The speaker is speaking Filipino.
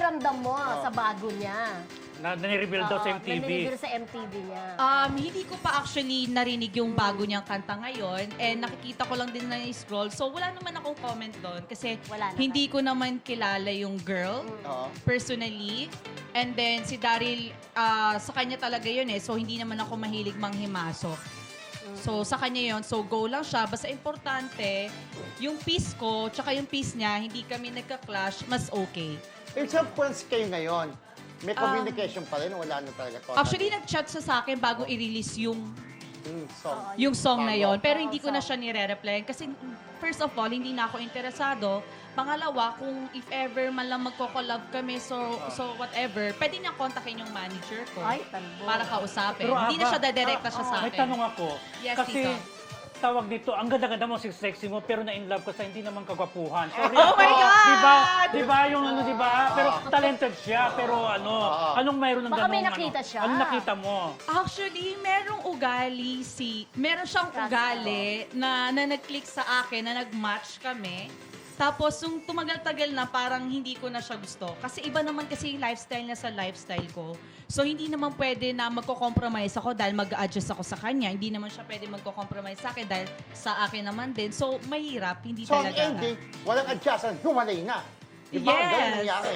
pakiramdam mo sa bago niya? Na-reveal daw sa MTV. Na-reveal sa MTV niya. Hindi ko pa actually narinig yung bago niyang kanta ngayon. And nakikita ko lang din na scroll. So wala naman akong comment doon. Kasi Wala naman. hindi ko naman kilala yung girl personally. And then si Daryl, sa kanya talaga yun eh. So hindi naman ako mahilig manghimasok. So sa kanya yun. So go lang siya. Basta importante, yung piece ko, tsaka yung piece niya, hindi kami nagka-clash, mas okay. Isang friends kayo ngayon. May communication pa rin, wala na talaga to. Actually, nag-chat siya sa akin bago i-release song. yung song na yon. Pero hindi ko na song. siya nire-reply. Kasi first of all, hindi na ako interesado. Pangalawa, kung if ever man lang magko-collab kami, so whatever, pwede niya kontakin yung manager ko. Ay, talbo. Para kausapin. Pero Hindi na Aba, siya dadirekta siya sa May akin. tanong ako. Yes, kasi Tito. tawag dito, ang ganda-ganda mo, sexy mo, pero na-in-love ka sa hindi naman kagwapuhan. Sorry, Oh my God! Diba yung ano, diba? Pero talented siya, pero anong mayroon ng Baka ganung may nakita siya. Anong nakita mo? Actually, meron siyang ugali na nag-click sa akin, na nag-match kami. Tapos, yung tumagal-tagal na, parang hindi ko na siya gusto. Kasi iba naman kasi yung lifestyle niya sa lifestyle ko. So, hindi naman pwede na magko-compromise ako dahil mag-adjust ako sa kanya. Hindi naman siya pwede magko-compromise sa akin dahil sa akin naman din. So, mahirap. Hindi So, ang talaga. ending, walang adjustment, gumalay na. Diba? Yes. Ganun nangyari.